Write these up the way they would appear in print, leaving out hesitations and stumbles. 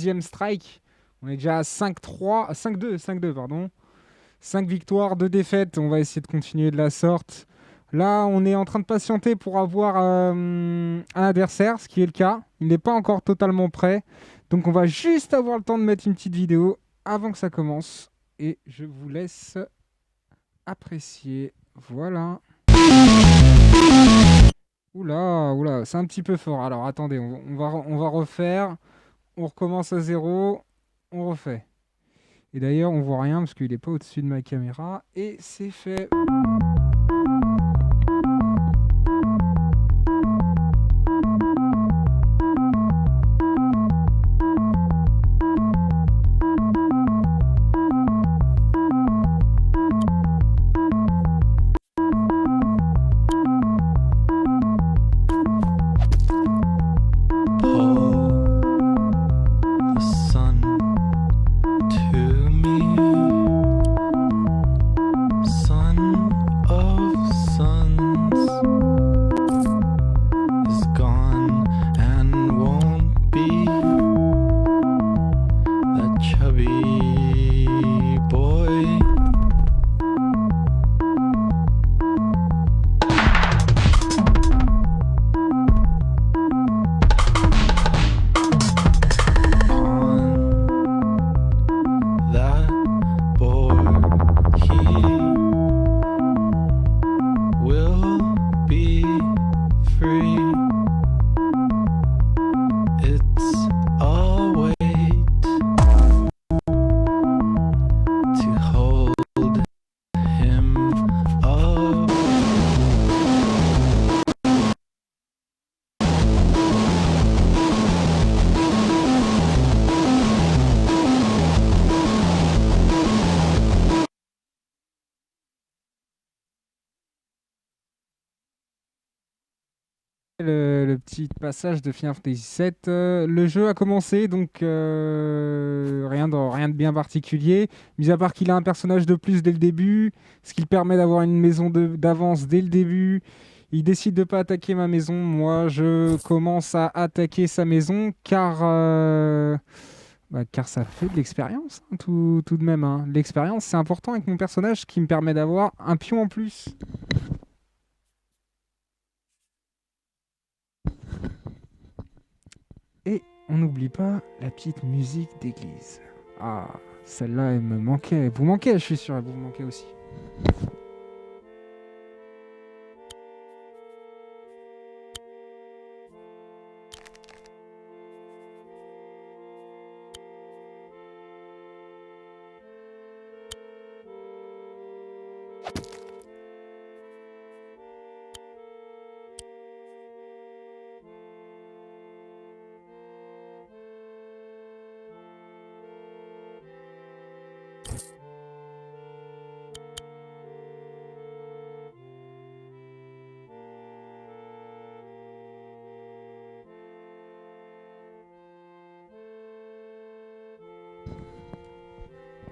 Deuxième strike. On est déjà à 5-3, 5-2, 5-2, pardon. 5 victoires, 2 défaites. On va essayer de continuer de la sorte. Là, on est en train de patienter pour avoir un adversaire, ce qui est le cas. Il n'est pas encore totalement prêt. Donc, on va juste avoir le temps de mettre une petite vidéo avant que ça commence. Et je vous laisse apprécier. Voilà. Oula, oula, c'est un petit peu fort. Alors, attendez, on va refaire. On recommence à zéro. On refait. Et d'ailleurs, on voit rien parce qu'il n'est pas au-dessus de ma caméra. Et c'est fait. Le petit passage de Final Fantasy VII. Le jeu a commencé, donc rien de bien particulier, mis à part qu'il a un personnage de plus dès le début, ce qui le permet d'avoir une maison d'avance dès le début. Il décide de ne pas attaquer ma maison. Moi, je commence à attaquer sa maison car ça fait de l'expérience, hein, tout de même, hein. L'expérience, c'est important avec mon personnage, qui me permet d'avoir un pion en plus. Et on n'oublie pas la petite musique d'église. Ah, celle-là, elle me manquait. Vous manquez, je suis sûr, elle vous manquait aussi.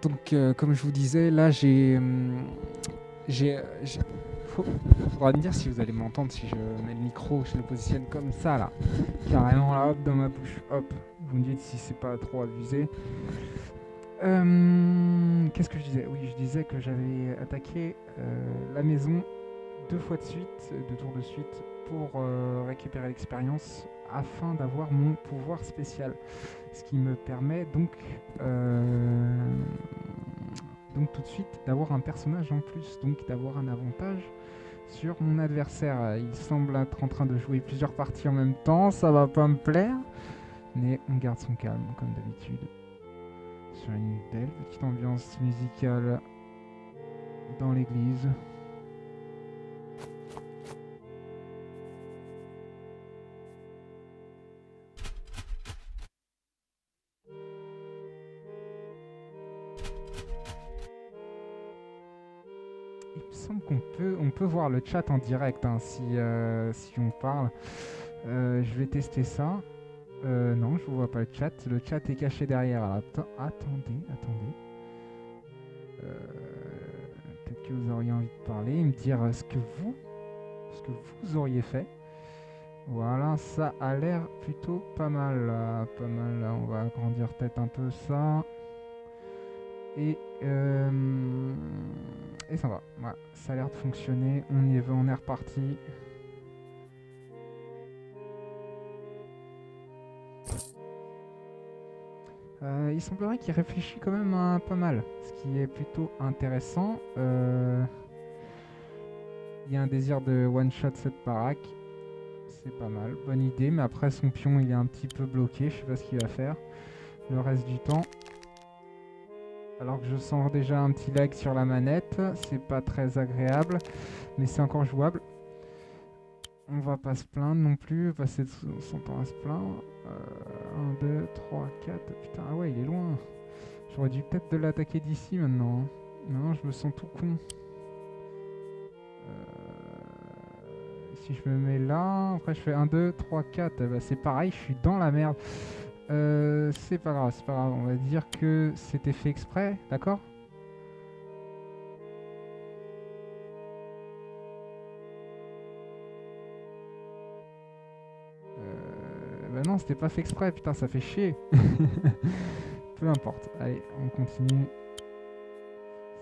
Donc, comme je vous disais, là, faudra me dire si vous allez m'entendre si je mets le micro, je le positionne comme ça, là. Carrément, là, hop, dans ma bouche. Hop. Vous me dites si c'est pas trop abusé. Qu'est-ce que je disais? Oui, je disais que j'avais attaqué la maison 2 fois de suite, 2 tours de suite, pour récupérer l'expérience afin d'avoir mon pouvoir spécial. Ce qui me permet donc tout de suite d'avoir un personnage en plus, donc d'avoir un avantage sur mon adversaire. Il semble être en train de jouer plusieurs parties en même temps, ça va pas me plaire, mais on garde son calme comme d'habitude. Sur une belle petite ambiance musicale dans l'église. Il me semble qu'on peut voir le chat en direct, hein, si on parle. Je vais tester ça. Non, je ne vois pas le chat. Le chat est caché derrière. Alors, attendez. Euh, Peut-être que vous auriez envie de parler et me dire ce que vous auriez fait. Voilà, ça a l'air plutôt pas mal. Pas mal, là. On va agrandir peut-être un peu ça. Et, euh, et ça va. Voilà, ça a l'air de fonctionner. On y va, on est reparti. Il semblerait qu'il réfléchit quand même pas mal, ce qui est plutôt intéressant. Il y a un désir de one-shot cette baraque. C'est pas mal, bonne idée. Mais après, son pion, il est un petit peu bloqué. Je sais pas ce qu'il va faire le reste du temps. Alors que je sens déjà un petit lag sur la manette. C'est pas très agréable, mais c'est encore jouable. On va pas se plaindre non plus. Passer son temps à se plaindre. 1, 2, 3, 4. Putain, ah ouais, il est loin. J'aurais dû peut-être de l'attaquer d'ici maintenant. Maintenant, je me sens tout con. Si je me mets là, après je fais 1, 2, 3, 4. Bah, c'est pareil, je suis dans la merde. C'est pas grave, c'est pas grave. On va dire que c'était fait exprès, d'accord? Bah non, c'était pas fait exprès, putain, ça fait chier. Peu importe. Allez, on continue.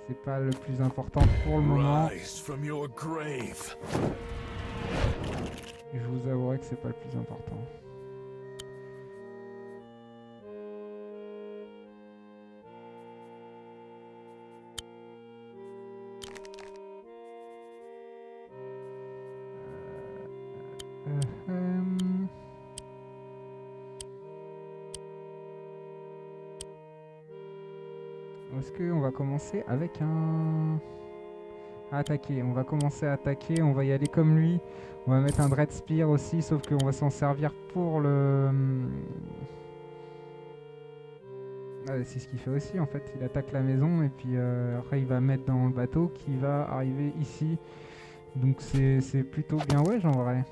C'est pas le plus important pour le moment. Je vous avouerai que c'est pas le plus important. Est-ce qu'on va commencer avec un... attaquer, on va commencer à attaquer, on va y aller comme lui. On va mettre un Dread Spear aussi, sauf qu'on va s'en servir pour le... c'est ce qu'il fait aussi en fait, il attaque la maison et puis après il va mettre dans le bateau qui va arriver ici. Donc c'est plutôt bien wedge en vrai.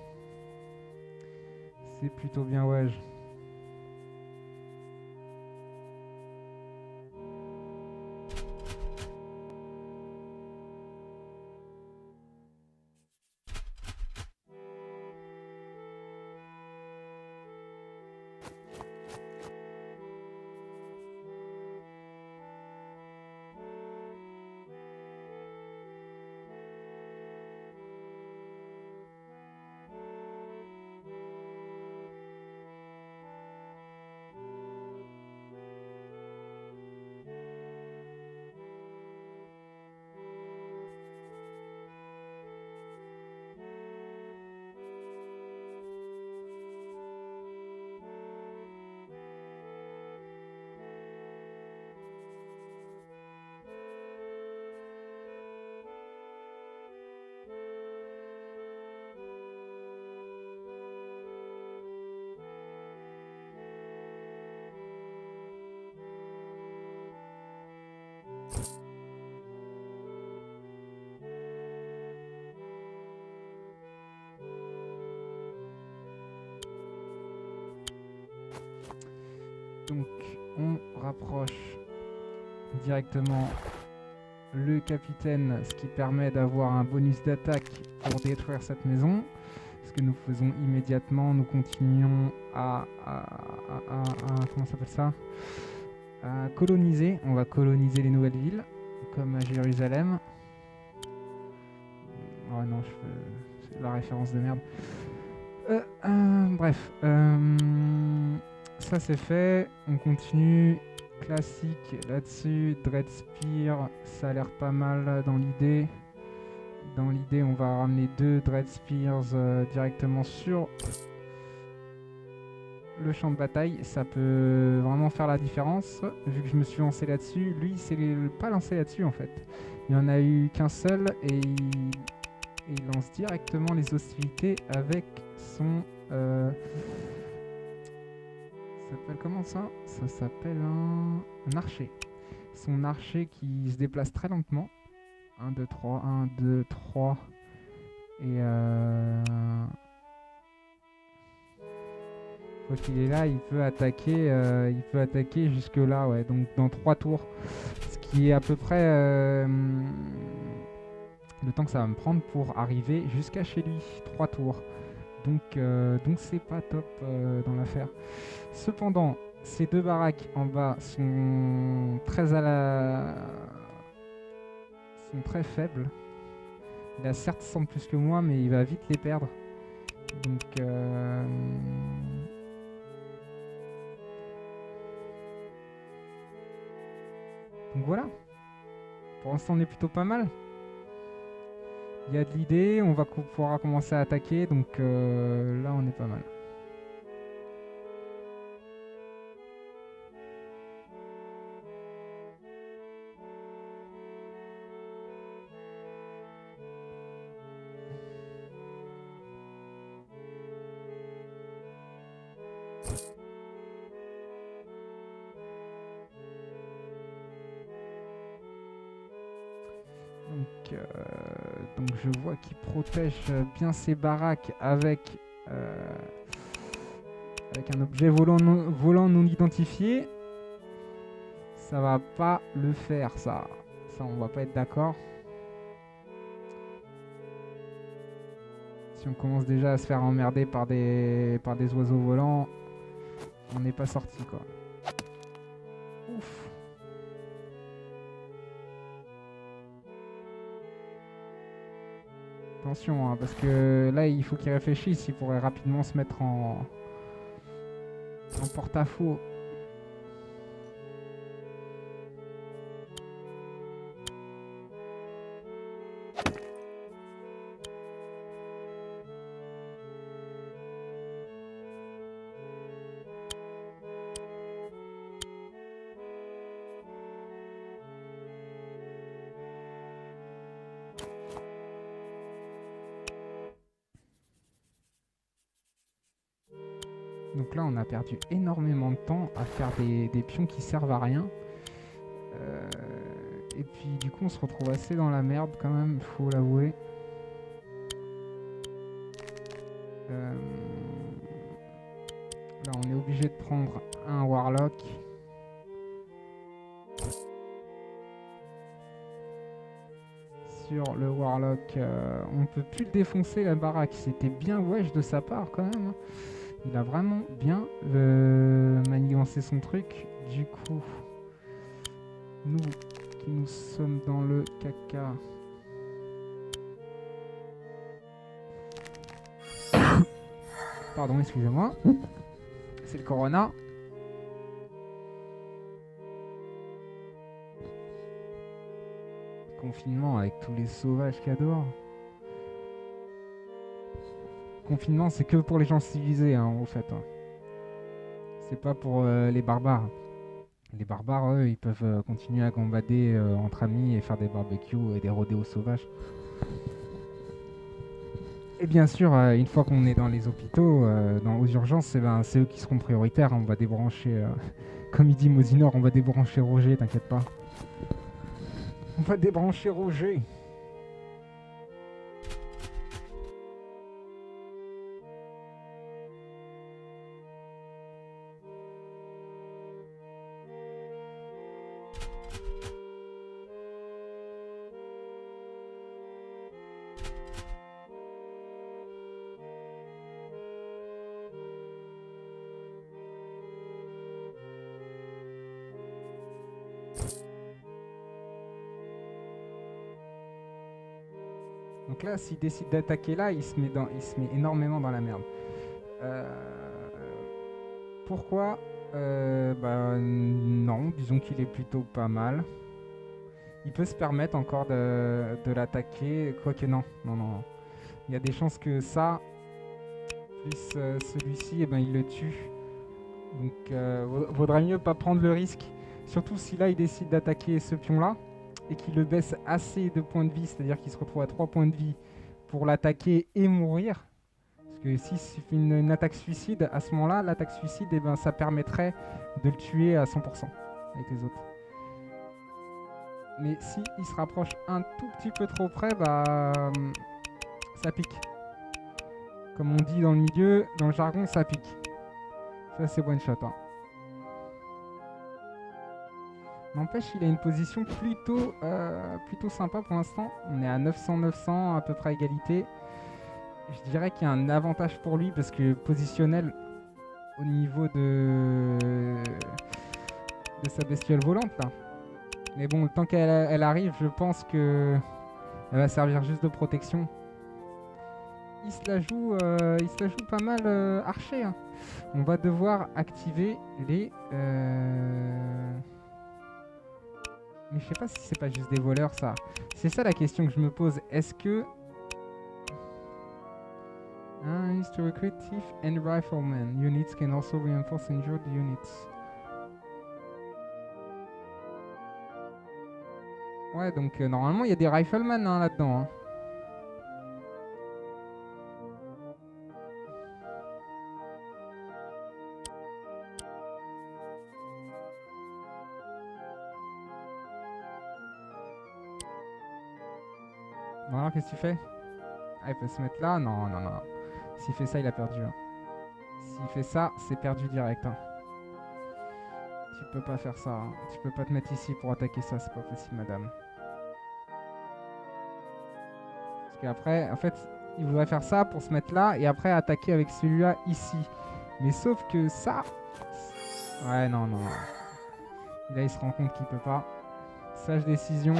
C'est plutôt bien wedge. Donc on rapproche directement le capitaine, ce qui permet d'avoir un bonus d'attaque pour détruire cette maison. Ce que nous faisons immédiatement, nous continuons à comment ça s'appelle ça, à coloniser. On va coloniser les nouvelles villes, comme à Jérusalem. Oh non, c'est la référence de merde. Bref, ça c'est fait. On continue. Classique là-dessus. Dread Spear, ça a l'air pas mal dans l'idée. Dans l'idée, on va ramener 2 Dread Spears directement sur le champ de bataille. Ça peut vraiment faire la différence. Vu que je me suis lancé là-dessus, lui, il s'est pas lancé là-dessus en fait. Il n'y en a eu qu'un seul et il lance directement les hostilités avec son... ça s'appelle comment ça? Ça s'appelle un archer. Son archer qui se déplace très lentement. 1, 2, 3, 1, 2, 3. Et faut qu'il est là, il peut attaquer jusque là, ouais. Donc dans 3 tours. Ce qui est à peu près le temps que ça va me prendre pour arriver jusqu'à chez lui. 3 tours. Donc c'est pas top dans l'affaire. Cependant, ces deux baraques en bas sont sont très faibles. Il a certes 100 plus que moi, mais il va vite les perdre. Donc, donc voilà. Pour l'instant, on est plutôt pas mal. Il y a de l'idée, on va pouvoir commencer à attaquer. Donc là, on est pas mal. Donc je vois qu'il protège bien ses baraques avec un objet volant non identifié. Ça va pas le faire, ça on va pas être d'accord. Si on commence déjà à se faire emmerder par des oiseaux volants, on n'est pas sorti quoi. Ouf. Attention, hein, parce que là, il faut qu'il réfléchisse. Il pourrait rapidement se mettre en porte-à-faux. Donc là, on a perdu énormément de temps à faire des pions qui servent à rien. Et puis du coup, on se retrouve assez dans la merde quand même, faut l'avouer. Là, on est obligé de prendre un Warlock. Sur le Warlock, on peut plus le défoncer la baraque. C'était bien wesh de sa part quand même. Il a vraiment bien manigancé son truc. Du coup, nous qui nous sommes dans le caca. Pardon, excusez-moi. C'est le Corona. Confinement avec tous les sauvages qu'il y a dehors. Confinement, c'est que pour les gens civilisés, hein, en fait. Hein. C'est pas pour les barbares. Les barbares, eux, ils peuvent continuer à combattre entre amis et faire des barbecues et des rodéos sauvages. Et bien sûr, une fois qu'on est dans les hôpitaux, aux urgences, c'est eux qui seront prioritaires. On va débrancher, comme il dit Mosinor, on va débrancher Roger, t'inquiète pas. On va débrancher Roger. Donc là, s'il décide d'attaquer là, il se met énormément dans la merde. Pourquoi non, disons qu'il est plutôt pas mal. Il peut se permettre encore de l'attaquer, quoique non. Il y a des chances que ça, plus celui-ci, il le tue. Donc vaudrait mieux pas prendre le risque. Surtout si là il décide d'attaquer ce pion-là et qu'il le baisse assez de points de vie, c'est-à-dire qu'il se retrouve à 3 points de vie pour l'attaquer et mourir. Parce que si fait une attaque suicide, à ce moment-là, l'attaque suicide, ça permettrait de le tuer à 100% avec les autres. Mais si il se rapproche un tout petit peu trop près, ça pique. Comme on dit dans le milieu, dans le jargon, ça pique. Ça, c'est one shot. Hein. N'empêche, il a une position plutôt sympa pour l'instant. On est à 900-900, à peu près égalité. Je dirais qu'il y a un avantage pour lui parce que positionnel au niveau de sa bestiole volante là. Mais bon, le temps qu'elle arrive, je pense que elle va servir juste de protection. Il se la joue pas mal archer, hein. On va devoir activer les. Mais je sais pas si c'est pas juste des voleurs ça. C'est ça la question que je me pose. Est-ce que used to recruit thief and riflemen. Units can also reinforce injured units. Ouais, donc normalement il y a des riflemen hein, là-dedans, hein. Bon alors qu'est-ce que tu fais? Ah, il peut se mettre là? Non, non, non. S'il fait ça, il a perdu, hein. S'il fait ça, c'est perdu direct, hein. Tu peux pas faire ça, hein. Tu peux pas te mettre ici pour attaquer ça, c'est pas possible, madame. Parce qu'après, en fait, il voudrait faire ça pour se mettre là et après attaquer avec celui-là ici. Mais sauf que ça... Ouais, non, non. Là, il se rend compte qu'il peut pas. Sage décision.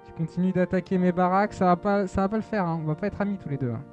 Je continue d'attaquer mes baraques, ça va pas le faire, hein. On va pas être amis tous les deux, hein.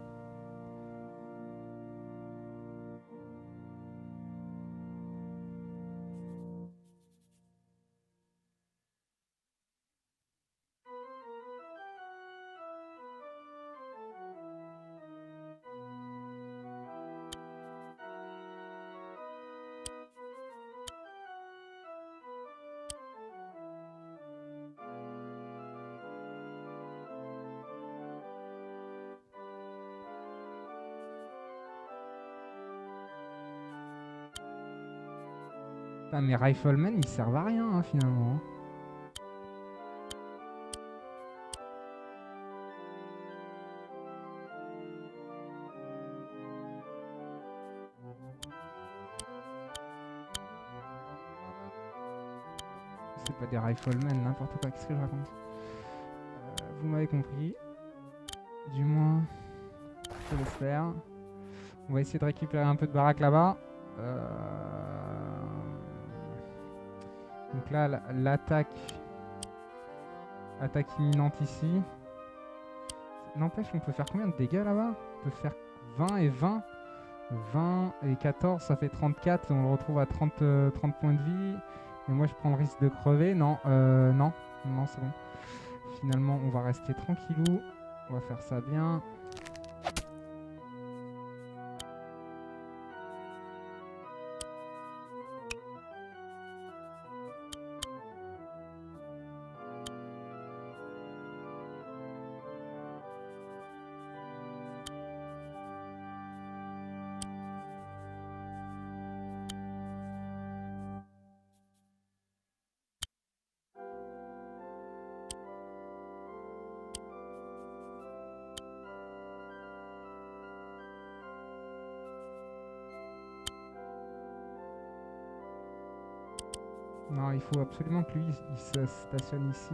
Putain, mes riflemen, ils servent à rien, hein, finalement, hein. C'est pas des riflemen, n'importe quoi. Qu'est-ce que je raconte? Vous m'avez compris. Du moins, je l'espère. On va essayer de récupérer un peu de baraque là-bas. Donc là, l'attaque... Attaque imminente ici. N'empêche, on peut faire combien de dégâts là-bas? On peut faire 20 et 20. 20 et 14, ça fait 34. On le retrouve à 30 points de vie. Et moi, je prends le risque de crever. Non, non. Non, c'est bon. Finalement, on va rester tranquillou. On va faire ça bien. Non, il faut absolument que lui, il se stationne ici.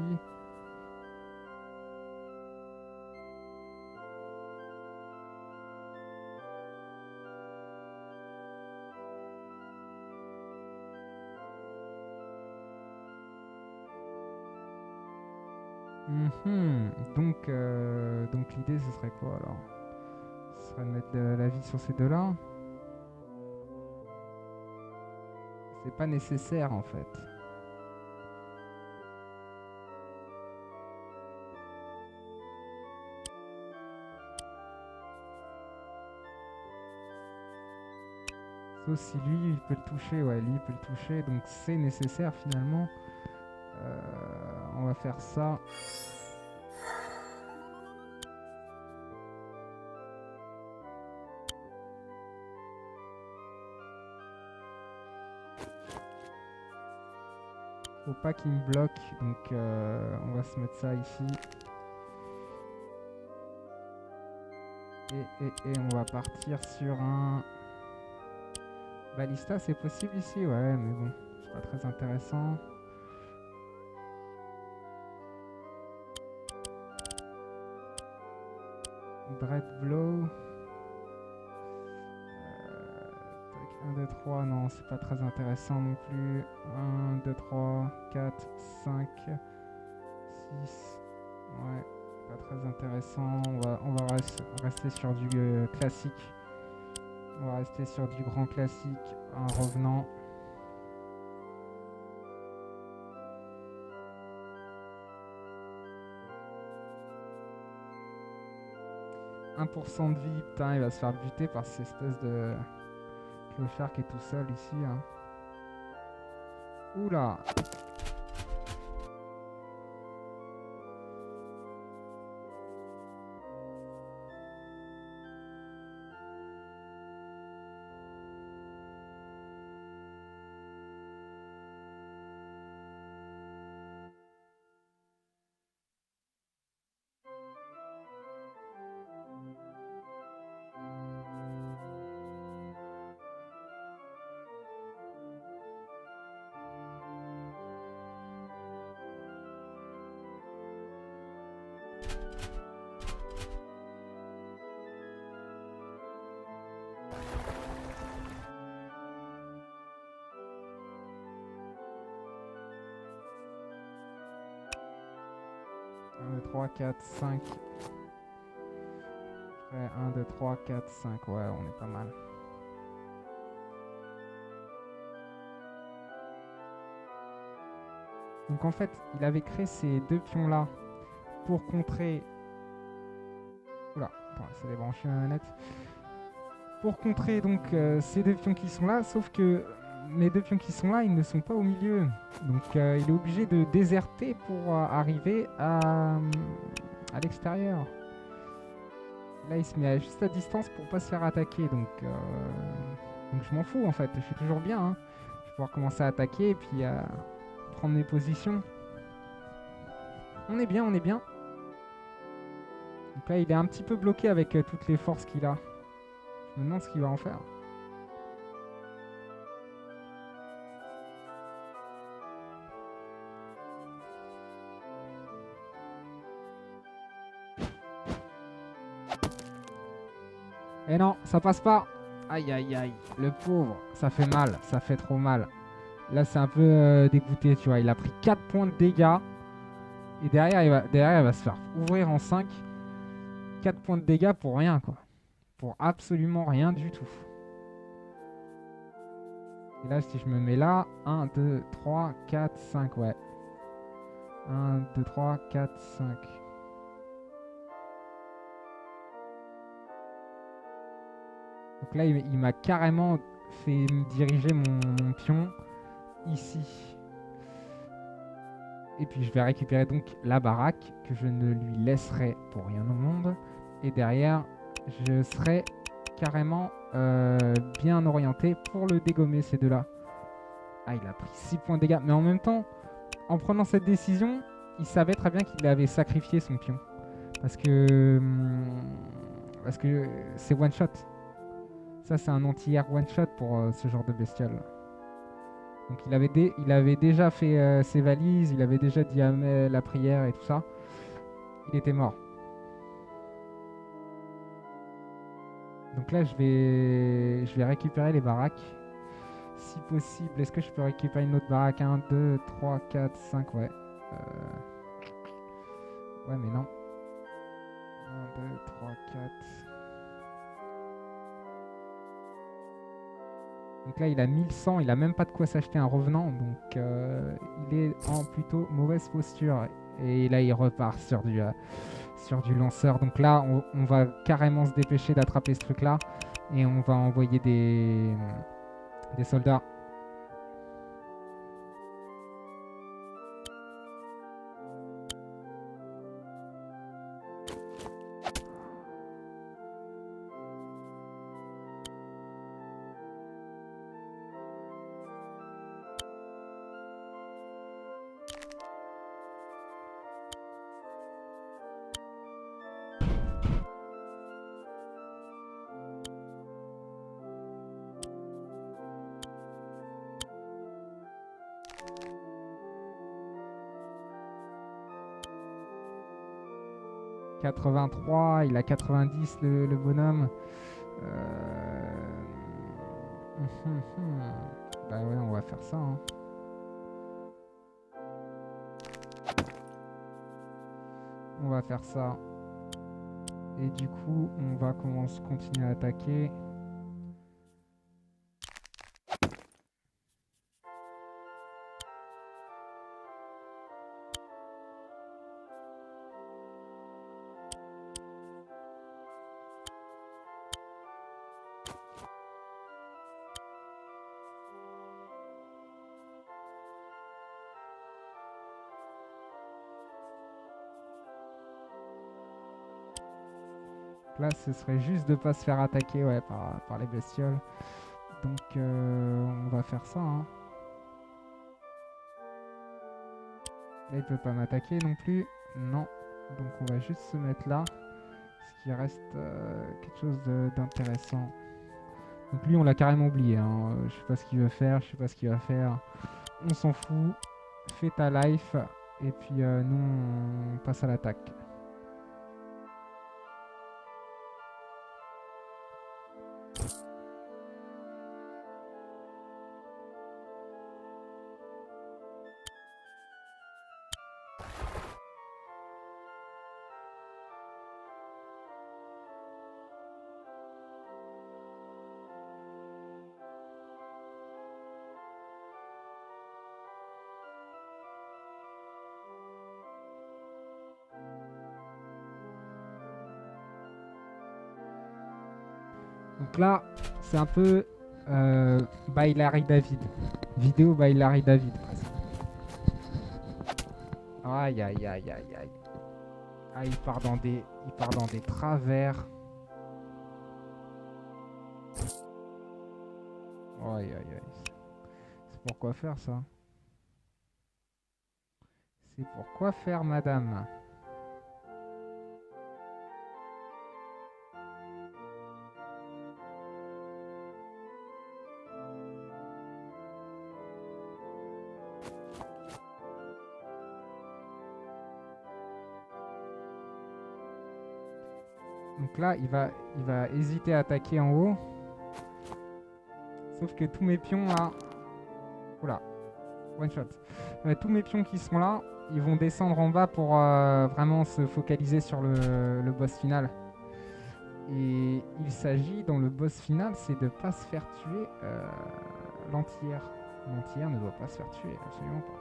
Donc l'idée, ce serait quoi alors? Ce serait de mettre la vie sur ces deux-là. C'est pas nécessaire en fait. Sauf si lui, il peut le toucher. Ouais, lui, il peut le toucher. Donc c'est nécessaire finalement. On va faire ça. Faut pas qu'il me bloque. Donc on va se mettre ça ici. Et on va partir sur un... Ballista, c'est possible ici? Ouais, mais bon, c'est pas très intéressant. Dread Blow. 1, 2, 3, non, c'est pas très intéressant non plus. 1, 2, 3, 4, 5, 6. Ouais, pas très intéressant. On va rester sur du classique. On va rester sur du grand classique. Un revenant. « 1% de vie, putain, il va se faire buter par cette espèce de clochard qui est tout seul ici. Hein. Oula! Un, 2, 3, 4, 5. 1, 2, 3, 4, 5. Ouais, on est pas mal. Donc en fait, il avait créé ces deux pions-là pour contrer... Oula, attends, c'est les branches nettes. Pour contrer donc ces deux pions qui sont là, sauf que mes deux pions qui sont là, ils ne sont pas au milieu. Donc il est obligé de déserter pour arriver à l'extérieur. Là, il se met à juste à distance pour pas se faire attaquer. Donc je m'en fous en fait. Je suis toujours bien. Hein. Je vais pouvoir commencer à attaquer et puis prendre mes positions. On est bien, on est bien. Donc là, il est un petit peu bloqué avec toutes les forces qu'il a. Je me demande ce qu'il va en faire. Et non, ça passe pas. Aïe, aïe, aïe. Le pauvre, ça fait mal. Ça fait trop mal. Là, c'est un peu dégoûté, tu vois. Il a pris 4 points de dégâts. Et derrière, il va se faire ouvrir en 5. 4 points de dégâts pour rien, quoi. Pour absolument rien du tout. Et là, si je me mets là, 1, 2, 3, 4, 5, ouais. 1, 2, 3, 4, 5. Donc là, il m'a carrément fait me diriger mon pion ici. Et puis je vais récupérer donc la baraque que je ne lui laisserai pour rien au monde. Et derrière, je serai carrément bien orienté pour le dégommer, ces deux-là. Ah, il a pris 6 points de dégâts. Mais en même temps, en prenant cette décision, il savait très bien qu'il avait sacrifié son pion. Parce que c'est one-shot. Ça, c'est un anti-air one-shot pour ce genre de bestiole. Donc il avait déjà fait ses valises, il avait déjà dit la prière et tout ça. Il était mort. Donc là, je vais récupérer les baraques. Si possible, est-ce que je peux récupérer une autre baraque? 1, 2, 3, 4, 5, ouais. Ouais, mais non. 1, 2, 3, 4. Donc là, il a 1100, il a même pas de quoi s'acheter un revenant. Donc il est en plutôt mauvaise posture. Et là, il repart sur du lanceur. Donc là, on va carrément se dépêcher d'attraper ce truc-là. Et on va envoyer des soldats. 83, il a 90 le bonhomme. Bah ouais, on va faire ça. Hein. On va faire ça. Et du coup, on va continuer à attaquer. Là, ce serait juste de pas se faire attaquer ouais, par les bestioles. Donc, on va faire ça. Hein. Là, il peut pas m'attaquer non plus. Non. Donc, on va juste se mettre là. Ce qui reste quelque chose d'intéressant. Donc, lui, on l'a carrément oublié. Hein. Je sais pas ce qu'il veut faire. Je sais pas ce qu'il va faire. On s'en fout. Fais ta life. Et puis, nous, on passe à l'attaque. Donc là, c'est un peu by Larry David. Vidéo by Larry David, presque. Aïe, aïe, aïe, aïe, aïe. Ah, il part dans des travers. Aïe, aïe, aïe. C'est pour quoi faire, ça? C'est pour quoi faire, madame? Donc là, il va hésiter à attaquer en haut. Sauf que tous mes pions, là... Oula, one shot. Tous mes pions qui sont là, ils vont descendre en bas pour vraiment se focaliser sur le boss final. Et il s'agit, dans le boss final, c'est de ne pas se faire tuer l'entière. L'entière ne doit pas se faire tuer, absolument pas.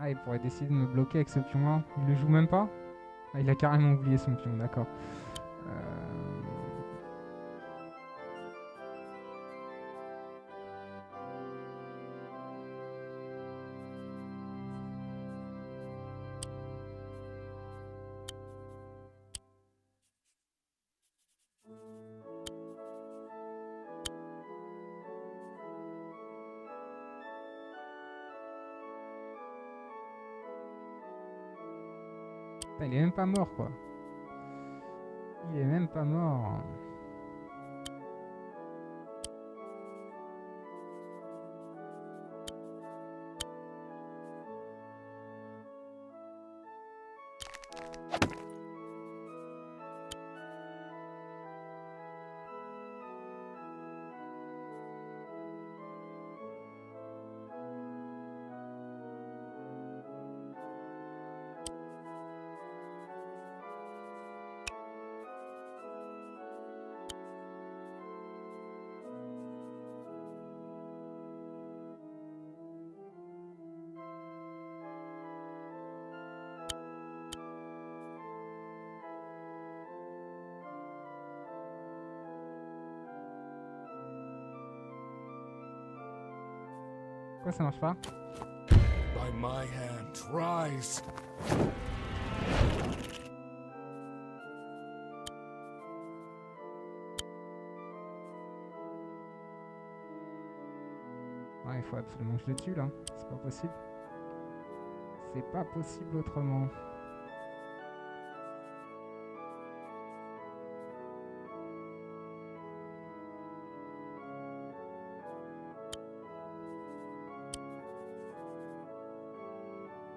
Ah, il pourrait décider de me bloquer avec ce pion-là. Il le joue même pas? Ah, il a carrément oublié son pion, d'accord. Putain, il est même pas mort, quoi. Il est même pas mort. Pourquoi ça marche pas? By my hand, rise. Ouais, il faut absolument que je le tue là. C'est pas possible. C'est pas possible autrement.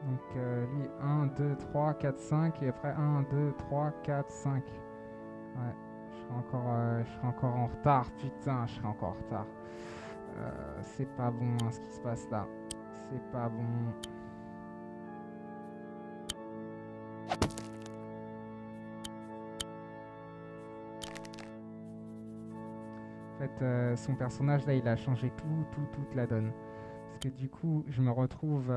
Donc lui 1, 2, 3, 4, 5 et après 1, 2, 3, 4, 5. Ouais, je serai encore en retard, putain, je serai encore en retard. C'est pas bon hein, ce qui se passe là. C'est pas bon. En fait, son personnage là, il a changé toute la donne. Parce que du coup, je me retrouve...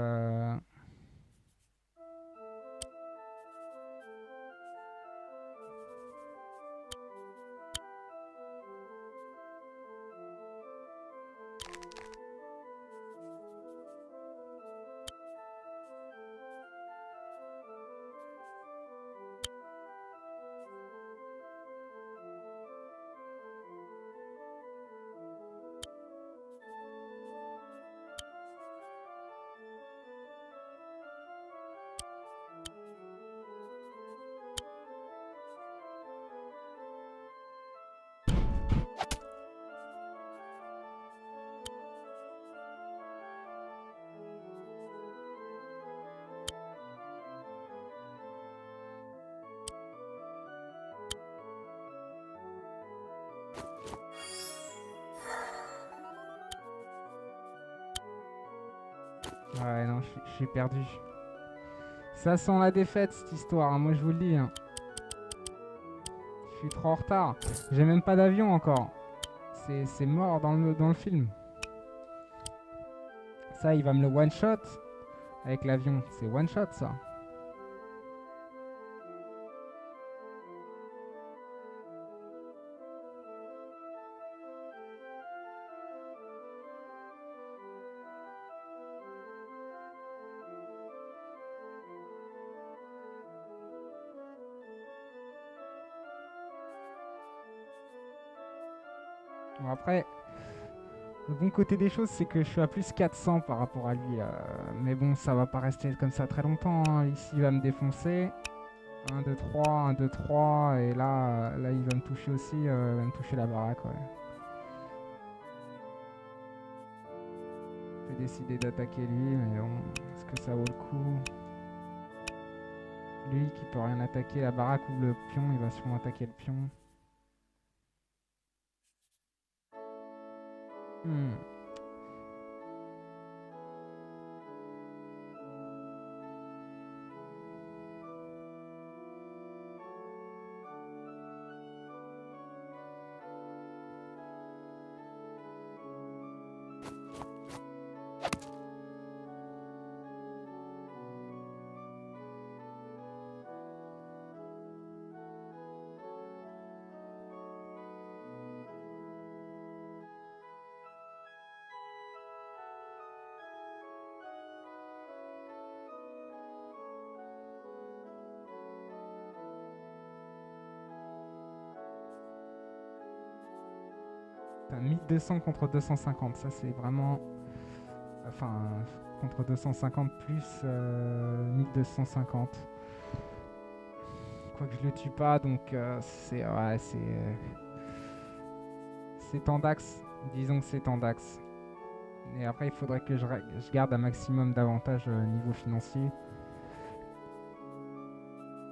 Ouais, non, je suis perdu. Ça sent la défaite, cette histoire, hein, moi je vous le dis. Hein. Je suis trop en retard. J'ai même pas d'avion encore. C'est mort dans le film. Ça, il va me le one-shot avec l'avion. C'est one-shot, ça. Bon, après, le bon côté des choses, c'est que je suis à plus 400 par rapport à lui. Mais bon, ça va pas rester comme ça très longtemps. Hein. Ici, il va me défoncer. 1, 2, 3, 1, 2, 3. Et là, il va me toucher aussi. Il va me toucher la baraque, ouais. Je peux décider d'attaquer lui, mais bon, est-ce que ça vaut le coup? Lui qui peut rien attaquer la baraque ou le pion, il va sûrement attaquer le pion. Hmm. Putain, 1200 contre 250, ça c'est vraiment... Enfin, contre 250 plus 1250. Quoique je le tue pas, donc c'est... Ouais, c'est en dax. Disons que c'est en dax. Et après, il faudrait que je garde un maximum d'avantages niveau financier.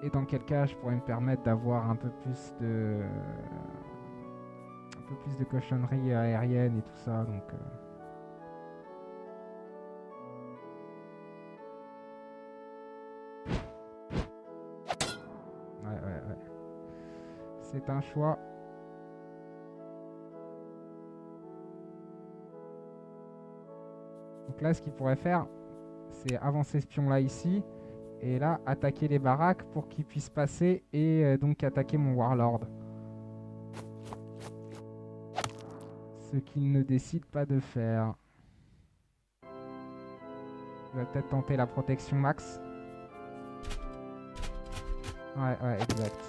Et dans quel cas, je pourrais me permettre d'avoir un peu plus de... un peu plus de cochonneries aériennes et tout ça, donc... Ouais. C'est un choix. Donc là, ce qu'il pourrait faire, c'est avancer ce pion-là ici. Et là, attaquer les baraques pour qu'il puisse passer et donc attaquer mon Warlord. Ce qu'il ne décide pas de faire. Il va peut-être tenter la protection max. Ouais, exact.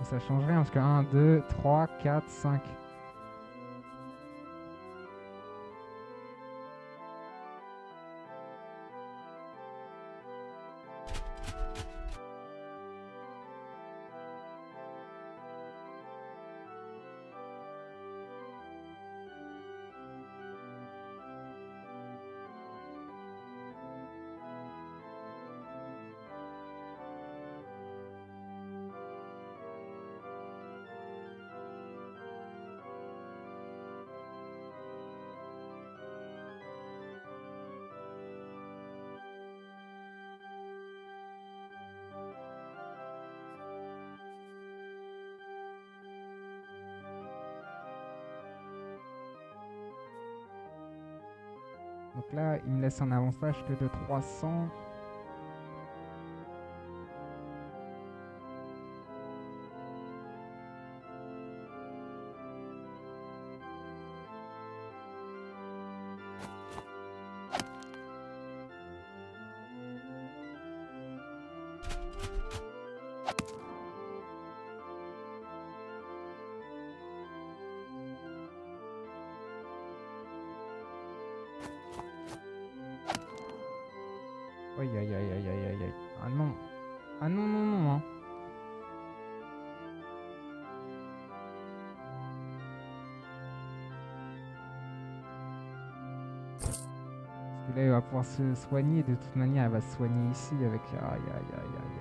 Et ça change rien parce que 1, 2, 3, 4, 5. Donc là, il me laisse un avantage que de 300. Aïe, aïe, aïe, aïe, aïe, aïe, aïe. Ah non. Ah non, non, non, hein. Parce que là, il va pouvoir se soigner. De toute manière, elle va se soigner ici avec... Aïe, aïe, aïe, aïe, aïe.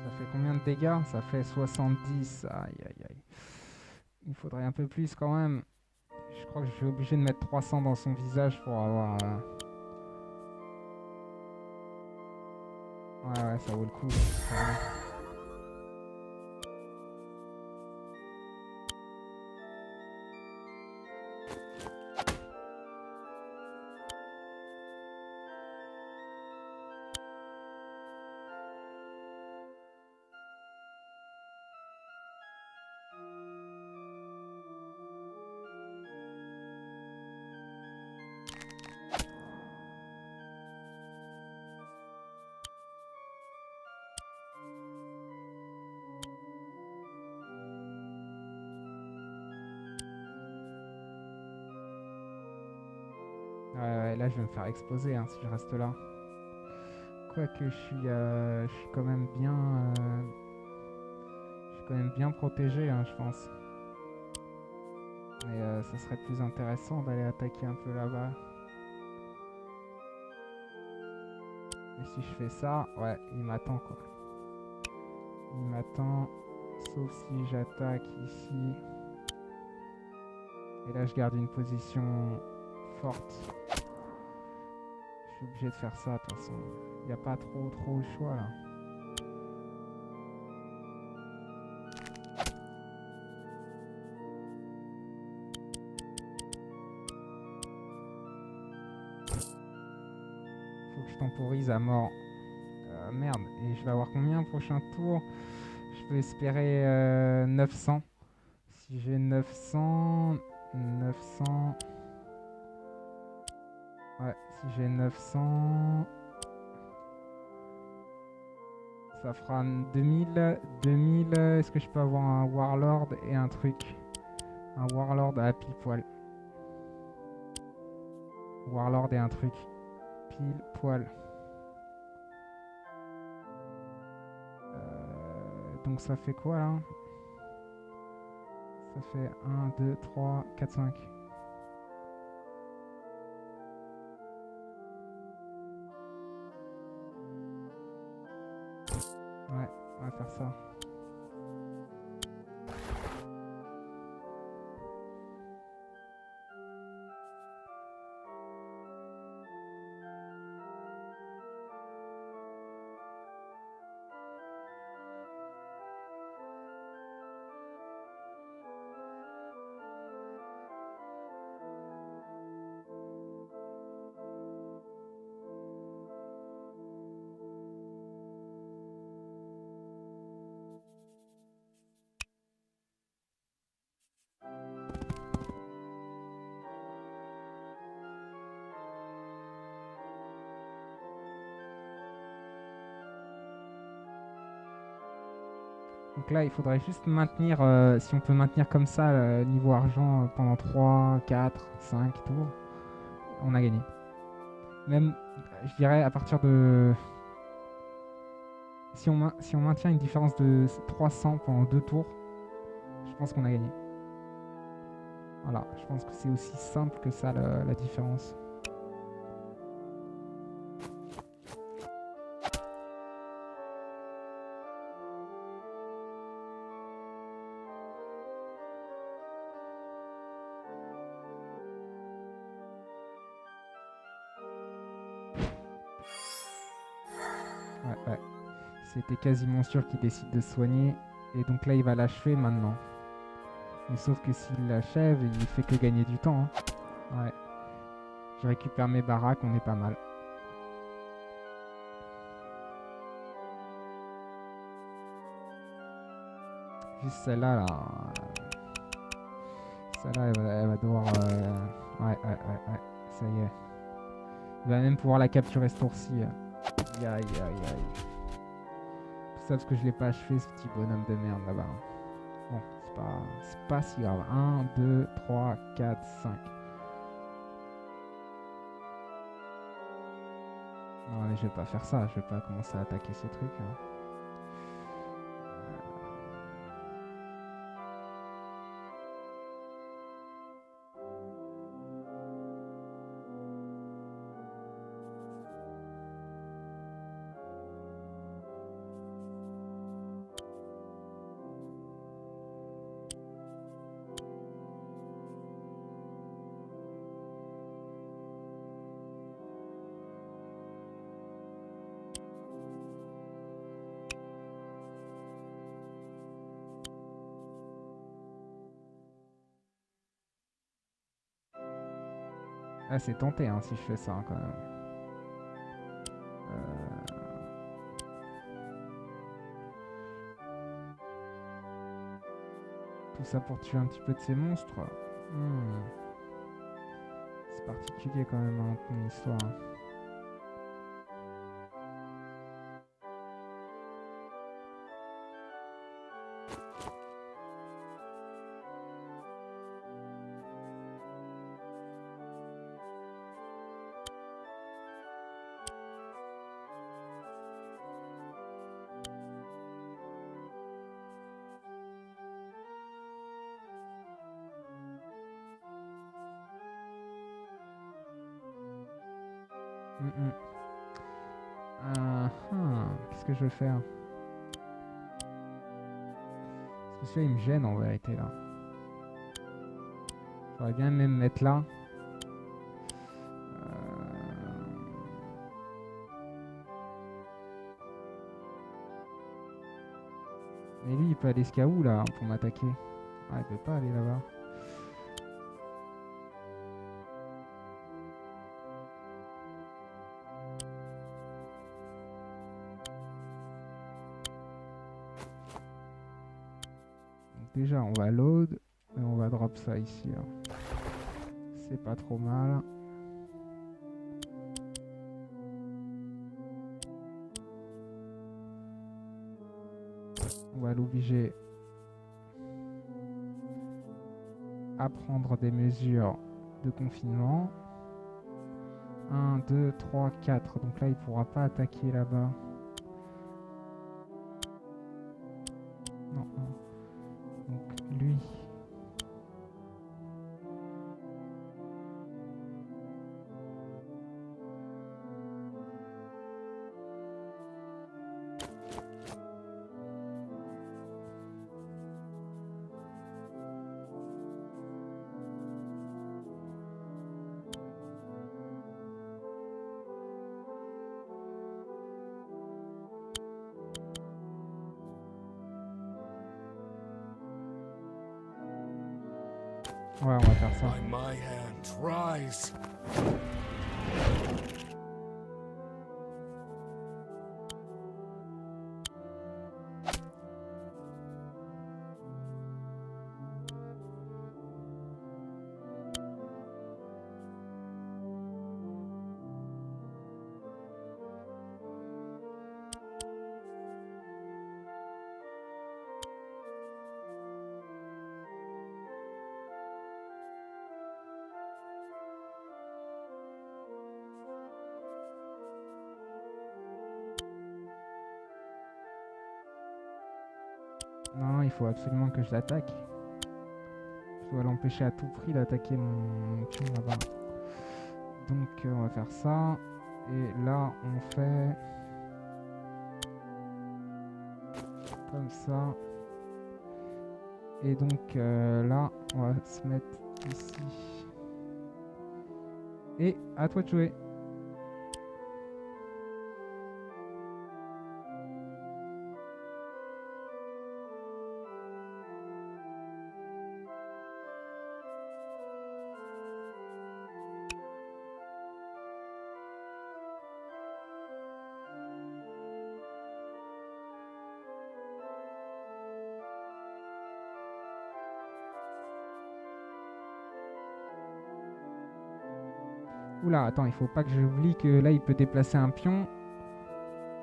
Ça fait combien de dégâts? Ça fait 70. Aïe, aïe, aïe. Il faudrait un peu plus quand même. Je crois que je suis obligé de mettre 300 dans son visage pour avoir... Ouais, ça vaut le coup. Ouais. Ouais, là je vais me faire exploser hein, si je reste là. Quoique je suis quand même bien... je suis quand même bien protégé, hein, je pense. Mais ça serait plus intéressant d'aller attaquer un peu là-bas. Et si je fais ça, ouais, il m'attend quoi. Il m'attend, sauf si j'attaque ici. Et là je garde une position forte. Je suis obligé de faire ça de toute façon. Il n'y a pas trop le choix là. Faut que je temporise à mort. Merde, et je vais avoir combien au prochain tour? Je peux espérer 900. Si j'ai 900... 900... Ouais, si j'ai 900... Ça fera 2000. 2000, est-ce que je peux avoir un Warlord et un truc? Un Warlord à pile poil. Warlord et un truc. Pile poil. Donc ça fait quoi là? Ça fait 1, 2, 3, 4, 5. Ouais, on va faire ça. Donc là, il faudrait juste maintenir, si on peut maintenir comme ça le niveau argent pendant 3, 4, 5 tours, on a gagné. Même, je dirais, à partir de... Si on maintient une différence de 300 pendant 2 tours, je pense qu'on a gagné. Voilà, je pense que c'est aussi simple que ça la différence. Ouais. C'était quasiment sûr qu'il décide de se soigner. Et donc là, il va l'achever maintenant. Mais sauf que s'il l'achève, il fait que gagner du temps. Hein. Ouais. Je récupère mes baraques, on est pas mal. Juste celle-là, là. Celle-là, elle va devoir... Ouais. Ça y est. Il va même pouvoir la capturer ce tour-ci. Aïe. Tout ça parce que je l'ai pas achevé, ce petit bonhomme de merde là-bas. Bon, c'est pas si grave. 1, 2, 3, 4, 5. Non, mais je vais pas faire ça. Je vais pas commencer à attaquer ces trucs. Hein. Ah, c'est tenté hein, si je fais ça hein, quand même. Tout ça pour tuer un petit peu de ces monstres. C'est particulier quand même hein, ton histoire. Hein. Qu'est-ce que je vais faire? Parce que celui-là il me gêne en vérité là. J'aurais bien même mettre là. Mais lui il peut aller jusqu'à où là pour m'attaquer? Ah il peut pas aller là-bas. Déjà, on va load et on va drop ça ici. C'est pas trop mal. On va l'obliger à prendre des mesures de confinement. 1, 2, 3, 4. Donc là, il pourra pas attaquer là-bas. Non. Donc lui... Ouais, on va faire ça. By my hand, rise. Non, il faut absolument que je l'attaque. Je dois l'empêcher à tout prix d'attaquer mon pion là-bas. Donc on va faire ça. Et là, on fait comme ça. Et donc là, on va se mettre ici. Et à toi de jouer. Oula, attends, il faut pas que j'oublie que là, il peut déplacer un pion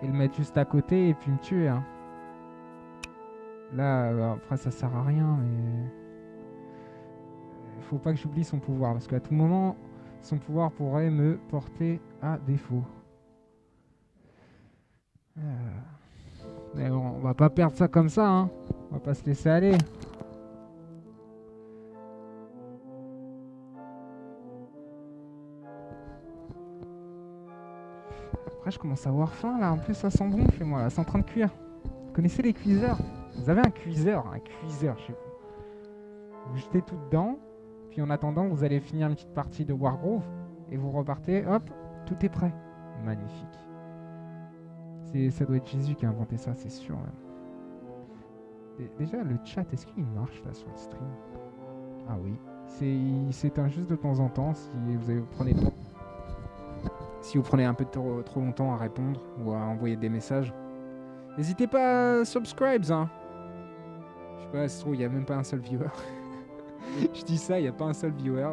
et le mettre juste à côté et puis me tuer. Hein. Là, après, ça sert à rien, mais il faut pas que j'oublie son pouvoir parce qu'à tout moment, son pouvoir pourrait me porter à défaut. Mais bon, on va pas perdre ça comme ça, hein. On va pas se laisser aller. Après, je commence à avoir faim là. En plus, ça sent bon chez moi là. C'est en train de cuire. Vous connaissez les cuiseurs? Vous avez un cuiseur chez vous. Vous jetez tout dedans. Puis en attendant, vous allez finir une petite partie de Wargrove. Et vous repartez. Hop, tout est prêt. Magnifique. Ça doit être Jésus qui a inventé ça, c'est sûr. Déjà, le chat, est-ce qu'il marche là sur le stream? Ah oui. Il s'éteint juste de temps en temps si vous prenez un peu trop longtemps à répondre ou à envoyer des messages. N'hésitez pas à subscribe, hein. Je sais pas, il n'y a même pas un seul viewer. Je dis ça, il n'y a pas un seul viewer.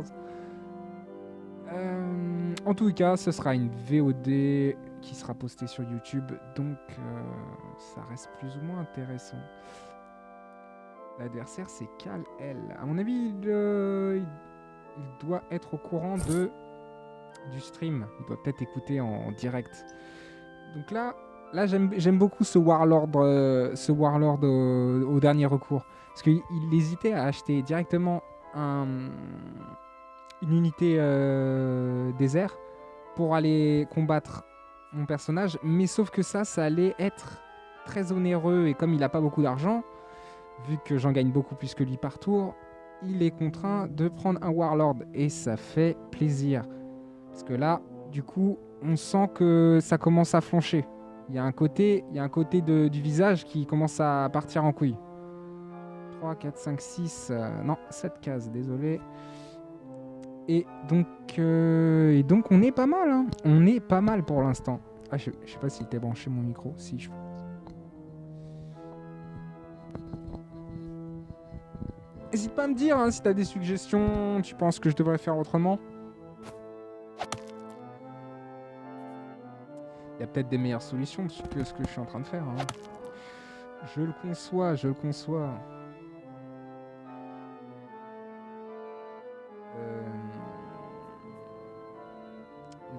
En tout cas, ce sera une VOD qui sera postée sur YouTube, donc ça reste plus ou moins intéressant. L'adversaire, c'est Kal-El. À mon avis, il doit être au courant du stream. Il doit peut-être écouter en direct. Donc là j'aime beaucoup ce Warlord au dernier recours. Parce qu'il hésitait à acheter directement une unité désert pour aller combattre mon personnage. Mais sauf que ça allait être très onéreux. Et comme il n'a pas beaucoup d'argent, vu que j'en gagne beaucoup plus que lui par tour, il est contraint de prendre un Warlord. Et ça fait plaisir. Parce que là, du coup, on sent que ça commence à flancher. Il y a un côté du visage qui commence à partir en couille. 3, 4, 5, 6... non, 7 cases, désolé. Et donc, on est pas mal. Hein. On est pas mal pour l'instant. Ah, je sais pas s'il était branché mon micro. Si, je pense. N'hésite pas à me dire hein, si tu as des suggestions, tu penses que je devrais faire autrement. Il y a peut-être des meilleures solutions que ce que je suis en train de faire. Hein. Je le conçois.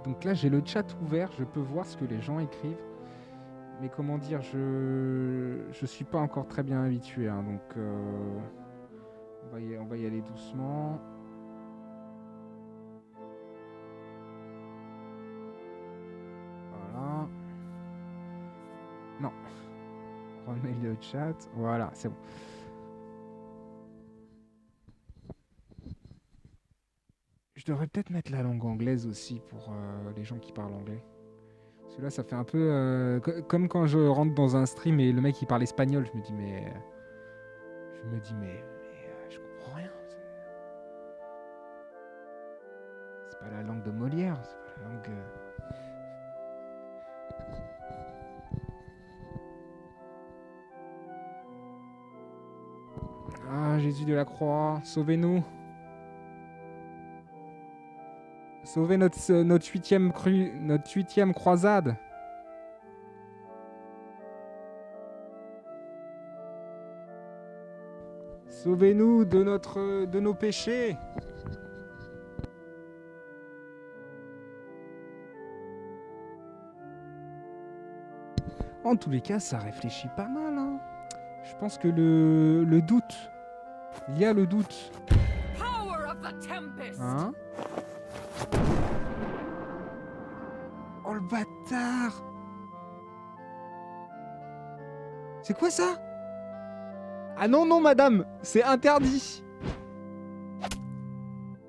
Donc là, j'ai le chat ouvert, je peux voir ce que les gens écrivent. Mais comment dire, je suis pas encore très bien habitué. Hein, donc on va y aller doucement. Voilà. Non. Remets le chat. Voilà, c'est bon. Je devrais peut-être mettre la langue anglaise aussi pour les gens qui parlent anglais. Parce que là, ça fait un peu comme quand je rentre dans un stream et le mec il parle espagnol. Je me dis mais je comprends rien. C'est pas la langue de Molière. C'est pas la langue. Ah, Jésus de la Croix, sauvez-nous. Sauvez notre huitième croisade. Sauvez-nous de nos péchés. En tous les cas, ça réfléchit pas mal. Hein. Je pense que le doute. Il y a le doute. Power of the Tempest. Hein? Oh le bâtard! C'est quoi ça? Ah non, non, madame! C'est interdit!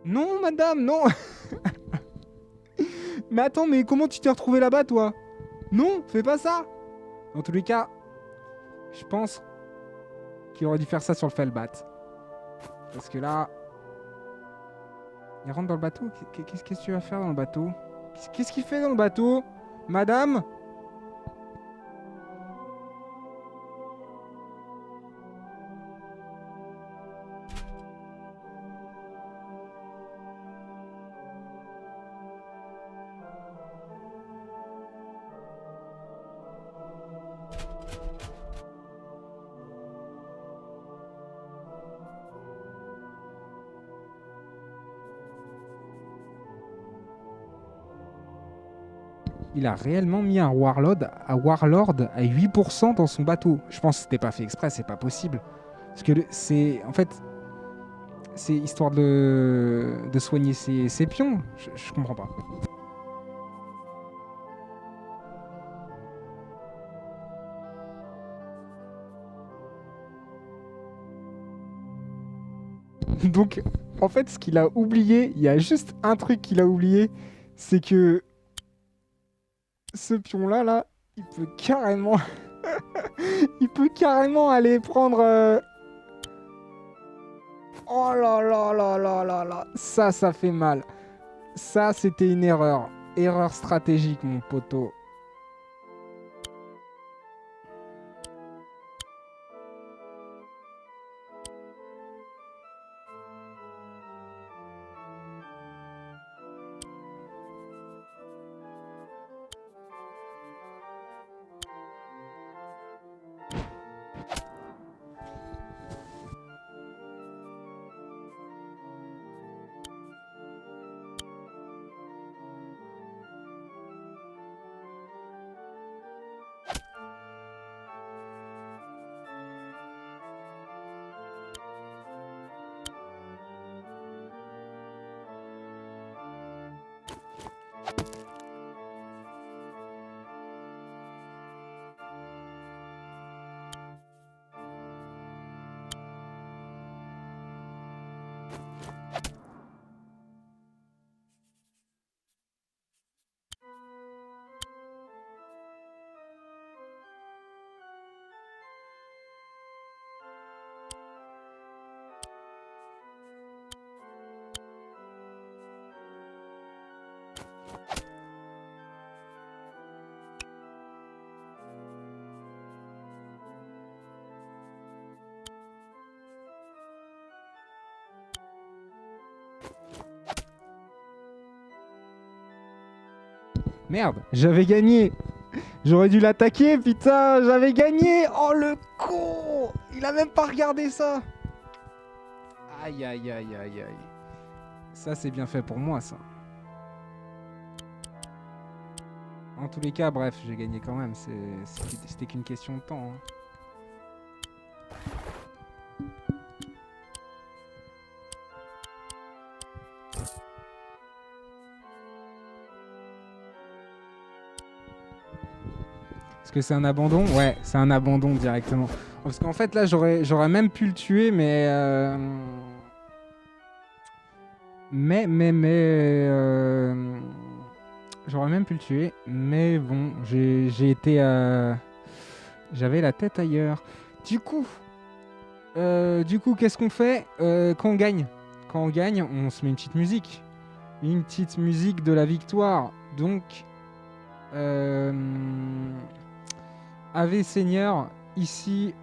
Non, madame, non! Mais attends, mais comment tu t'es retrouvé là-bas, toi? Non, fais pas ça! Dans tous les cas, je pense qu'il aurait dû faire ça sur le Felbat. Parce que là... Il rentre dans le bateau? Qu'est-ce que tu vas faire dans le bateau? Qu'est-ce qu'il fait dans le bateau? Madame? Il a réellement mis un Warlord à 8% dans son bateau. Je pense que c'était pas fait exprès, c'est pas possible. Parce que c'est... En fait... C'est histoire de soigner ses pions. Je comprends pas. Donc, en fait, ce qu'il a oublié, il y a juste un truc qu'il a oublié, c'est que ce pion-là, là, il peut carrément... il peut carrément aller prendre... Oh là là là là là là. Ça fait mal. Ça, c'était une erreur. Erreur stratégique, mon poteau. Merde, j'avais gagné. J'aurais dû l'attaquer, putain, j'avais gagné. Oh le con. Il a même pas regardé ça. Aïe aïe aïe aïe aïe. Ça c'est bien fait pour moi ça. En tous les cas, bref, j'ai gagné quand même. C'était qu'une question de temps. Hein. Est-ce que c'est un abandon? Ouais, c'est un abandon directement. Parce qu'en fait, là, j'aurais même pu le tuer, mais... J'aurais même pu le tuer, mais bon, j'ai été... J'avais la tête ailleurs. Du coup, qu'est-ce qu'on fait quand on gagne? Quand on gagne, on se met une petite musique. Une petite musique de la victoire. Donc... Ave Seigneur, ici...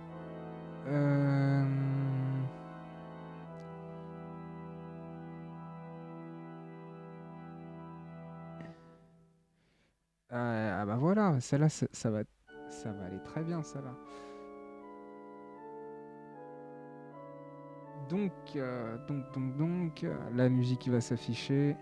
ah bah voilà, celle-là, ça va aller très bien, celle-là. Donc, la musique qui va s'afficher.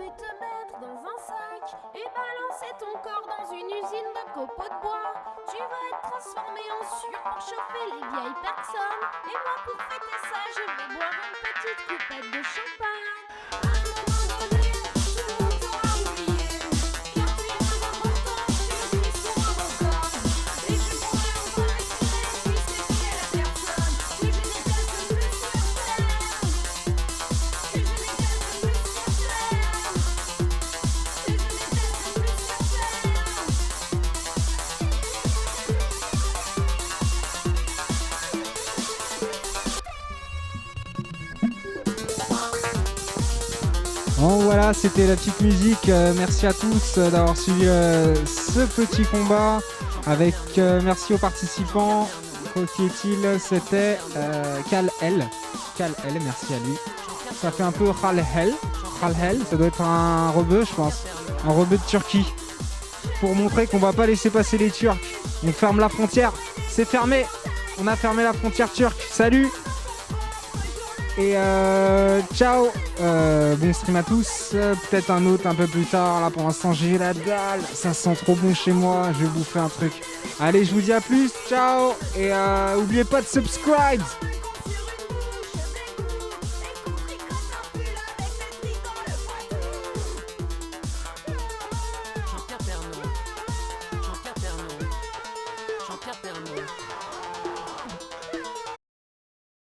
vais te mettre dans un sac et balancer ton corps dans une usine de copeaux de bois. Tu vas être transformé en sueur pour chauffer les vieilles personnes. Et moi, pour fêter ça, je vais boire une petite coupette de champagne. À un moment donné, tout le monde t'aura oublié, car tu es moins important que une histoire dans mon corps. Et je pourrais encore respirer puisque tu es la personne que je déteste le plus sur terre. Que je déteste le plus sur terre. Que je déteste le plus sur terre. Bon voilà, c'était la petite musique. Merci à tous d'avoir suivi ce petit combat. Merci aux participants. Qui est-il? C'était Kal-El. Kal-El, merci à lui. Ça fait un peu Kal-El. Kal-El, ça doit être un rebeu, je pense. Un rebeu de Turquie. Pour montrer qu'on va pas laisser passer les Turcs. On ferme la frontière. C'est fermé. On a fermé la frontière turque. Salut! Et ciao, bon stream à tous, peut-être un autre un peu plus tard, là pour l'instant j'ai la dalle, ça sent trop bon chez moi, je vais bouffer un truc. Allez, je vous dis à plus, ciao, et oubliez pas de subscribe.